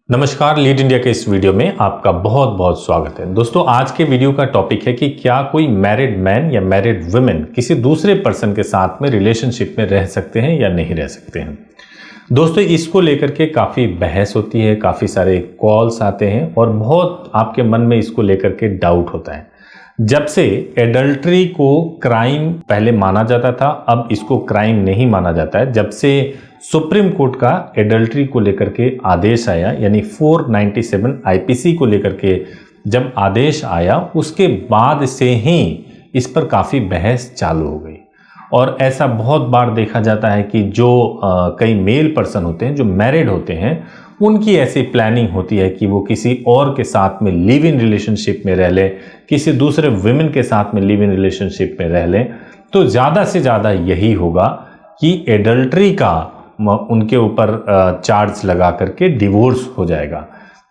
नमस्कार, lead India के इस वीडियो में आपका बहुत बहुत स्वागत है। दोस्तों, आज के वीडियो का टॉपिक है कि क्या कोई मैरिड मैन या मैरिड वुमेन किसी दूसरे पर्सन के साथ में रिलेशनशिप में रह सकते हैं या नहीं रह सकते हैं। दोस्तों, इसको लेकर के काफ़ी बहस होती है, काफ़ी सारे कॉल्स आते हैं और बहुत आपके मन में इसको लेकर के डाउट होता है। जब से एडल्ट्री को क्राइम पहले माना जाता था, अब इसको क्राइम नहीं माना जाता है। जब से सुप्रीम कोर्ट का एडल्ट्री को लेकर के आदेश आया, यानी 497 आईपीसी को लेकर के जब आदेश आया, उसके बाद से ही इस पर काफ़ी बहस चालू हो गई। और ऐसा बहुत बार देखा जाता है कि जो कई मेल पर्सन होते हैं, जो मैरिड होते हैं, उनकी ऐसी प्लानिंग होती है कि वो किसी और के साथ में लिव इन रिलेशनशिप में रह लें, किसी दूसरे वुमेन के साथ में लिव इन रिलेशनशिप में रह लें। तो ज़्यादा से ज़्यादा यही होगा कि एडल्ट्री का उनके ऊपर चार्ज लगा करके डिवोर्स हो जाएगा।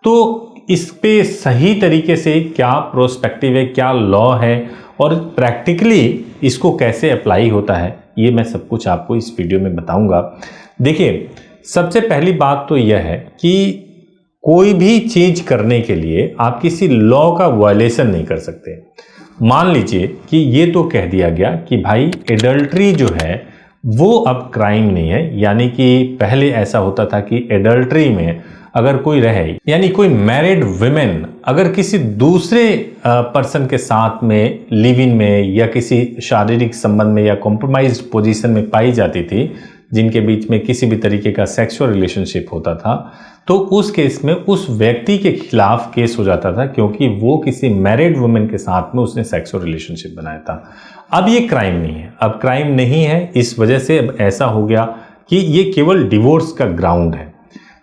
तो इस पे सही तरीके से क्या प्रोस्पेक्टिव है, क्या लॉ है और प्रैक्टिकली इसको कैसे अप्लाई होता है, ये मैं सब कुछ आपको इस वीडियो में बताऊंगा। देखिए, सबसे पहली बात तो यह है कि कोई भी चीज करने के लिए आप किसी लॉ का वायलेशन नहीं कर सकते। मान लीजिए कि ये तो कह दिया गया कि भाई एडल्ट्री जो है वो अब क्राइम नहीं है, यानी कि पहले ऐसा होता था कि एडल्ट्री में अगर कोई रहे, यानी कोई मैरिड वुमेन अगर किसी दूसरे पर्सन के साथ में लिव इन में या किसी शारीरिक संबंध में या कॉम्प्रोमाइज्ड पोजीशन में पाई जाती थी, जिनके बीच में किसी भी तरीके का सेक्सुअल रिलेशनशिप होता था, तो उस केस में उस व्यक्ति के खिलाफ केस हो जाता था, क्योंकि वो किसी मैरिड वुमेन के साथ में उसने सेक्सुअल रिलेशनशिप बनाया था। अब ये क्राइम नहीं है, अब क्राइम नहीं है। इस वजह से अब ऐसा हो गया कि ये केवल डिवोर्स का ग्राउंड है।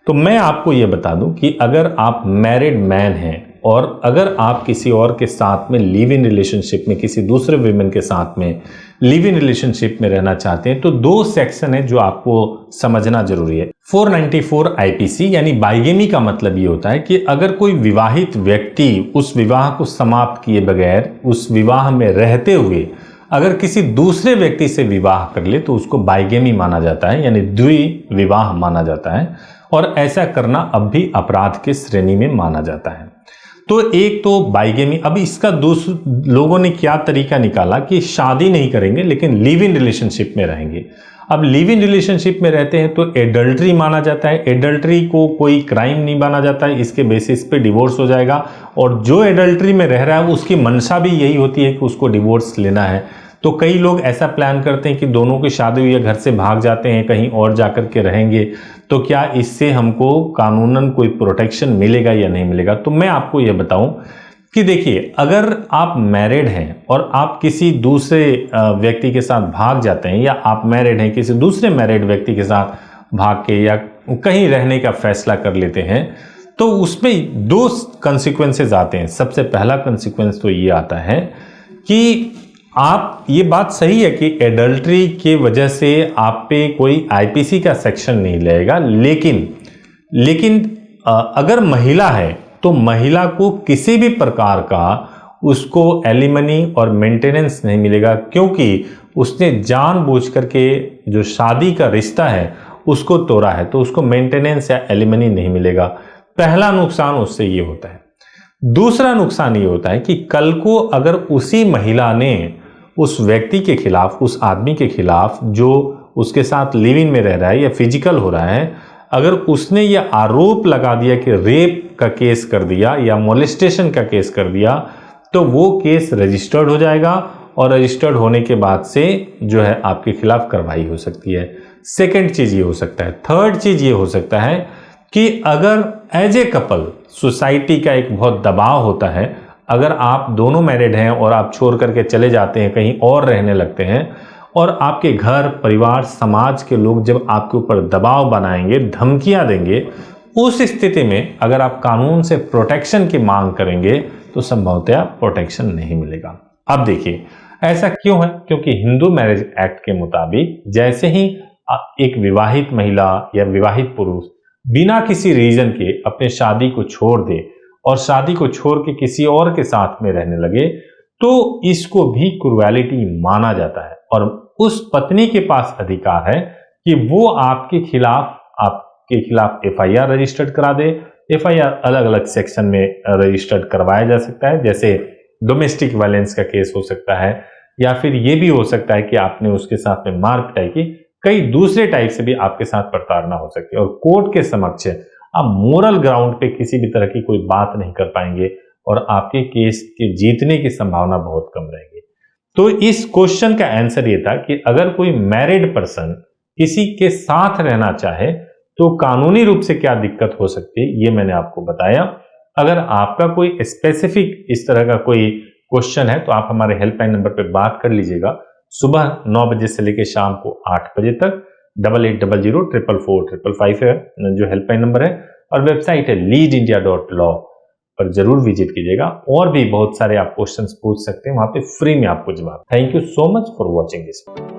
तो मैं आपको ये बता दूं कि अगर आप मैरिड मैन हैं और अगर आप किसी और के साथ में लिव इन रिलेशनशिप में, किसी दूसरे वुमेन के साथ में लिव इन रिलेशनशिप में रहना चाहते हैं, तो दो सेक्शन है जो आपको समझना जरूरी है। 494 आईपीसी, यानी बाइगेमी का मतलब ये होता है कि अगर कोई विवाहित व्यक्ति उस विवाह को समाप्त किए बगैर, उस विवाह में रहते हुए अगर किसी दूसरे व्यक्ति से विवाह कर ले, तो उसको बाइगेमी माना जाता है, यानी द्विविवाह माना जाता है। और ऐसा करना अब भी अपराध के श्रेणी में माना जाता है। तो एक तो बाइगेमी। अब इसका लोगों ने क्या तरीका निकाला कि शादी नहीं करेंगे लेकिन लिव इन रिलेशनशिप में रहेंगे। अब लिव इन रिलेशनशिप में रहते हैं तो एडल्ट्री माना जाता है, एडल्ट्री को कोई क्राइम नहीं माना जाता है, इसके बेसिस पे डिवोर्स हो जाएगा। और जो एडल्ट्री में रह रहा है उसकी मंशा भी यही होती है कि उसको डिवोर्स लेना है। तो कई लोग ऐसा प्लान करते हैं कि दोनों की शादी हुई है, घर से भाग जाते हैं, कहीं और जाकर के रहेंगे। तो क्या इससे हमको कानूनन कोई प्रोटेक्शन मिलेगा या नहीं मिलेगा? तो मैं आपको यह बताऊं कि देखिए, अगर आप मैरिड हैं और आप किसी दूसरे व्यक्ति के साथ भाग जाते हैं, या आप मैरिड हैं किसी दूसरे मैरिड व्यक्ति के साथ भाग के या कहीं रहने का फैसला कर लेते हैं, तो उसमें दो कंसिक्वेंसेज आते हैं। सबसे पहला कंसिक्वेंस तो ये आता है कि आप, ये बात सही है कि एडल्ट्री के वजह से आप पे कोई आईपीसी का सेक्शन नहीं लगेगा, लेकिन अगर महिला है तो महिला को किसी भी प्रकार का उसको एलिमनी और मेंटेनेंस नहीं मिलेगा, क्योंकि उसने जानबूझ करके जो शादी का रिश्ता है उसको तोड़ा है, तो उसको मेंटेनेंस या एलिमनी नहीं मिलेगा। पहला नुकसान उससे ये होता है। दूसरा नुकसान ये होता है कि कल को अगर उसी महिला ने उस व्यक्ति के खिलाफ, उस आदमी के खिलाफ जो उसके साथ लिव इन में रह रहा है या फिजिकल हो रहा है, अगर उसने ये आरोप लगा दिया कि रेप का केस कर दिया या मोलेस्टेशन का केस कर दिया, तो वो केस रजिस्टर्ड हो जाएगा और रजिस्टर्ड होने के बाद से जो है आपके खिलाफ कार्रवाई हो सकती है। सेकेंड चीज ये हो सकता है। थर्ड चीज ये हो सकता है कि अगर एज ए कपल सोसाइटी का एक बहुत दबाव होता है, अगर आप दोनों मैरिड हैं और आप छोड़ करके चले जाते हैं, कहीं और रहने लगते हैं, और आपके घर परिवार समाज के लोग जब आपके ऊपर दबाव बनाएंगे, धमकियां देंगे, उस स्थिति में अगर आप कानून से प्रोटेक्शन की मांग करेंगे तो संभवतः प्रोटेक्शन नहीं मिलेगा। अब देखिए, ऐसा क्यों है? क्योंकि हिंदू मैरिज एक्ट के मुताबिक जैसे ही एक विवाहित महिला या विवाहित पुरुष बिना किसी रीजन के अपने शादी को छोड़ दे और शादी को छोड़ के किसी और के साथ में रहने लगे, तो इसको भी क्रूएलिटी माना जाता है और उस पत्नी के पास अधिकार है कि वो आपके खिलाफ एफआईआर रजिस्टर्ड करा दे, एफआईआर अलग अलग सेक्शन में रजिस्टर्ड करवाया जा सकता है, जैसे डोमेस्टिक वायलेंस का केस हो सकता है, या फिर ये भी हो सकता है कि आपने उसके साथ में मार पिटाई की, कई दूसरे टाइप से भी आपके साथ प्रताड़ना हो सकती है। और कोर्ट के समक्ष आप मोरल ग्राउंड पे किसी भी तरह की कोई बात नहीं कर पाएंगे और आपके केस के जीतने की संभावना बहुत कम रहेगी। तो इस क्वेश्चन का आंसर ये था कि अगर कोई मैरिड पर्सन किसी के साथ रहना चाहे तो कानूनी रूप से क्या दिक्कत हो सकती है, ये मैंने आपको बताया। अगर आपका कोई स्पेसिफिक इस तरह का कोई क्वेश्चन है तो आप हमारे हेल्पलाइन नंबर पर बात कर लीजिएगा। सुबह 9 बजे से लेकर शाम को 8 बजे तक 8800444555 है जो हेल्पलाइन नंबर है, और वेबसाइट है leadindia.law पर जरूर विजिट कीजिएगा। और भी बहुत सारे आप क्वेश्चंस पूछ सकते हैं, वहां पे फ्री में आपको जवाब। Thank you so much for watching this.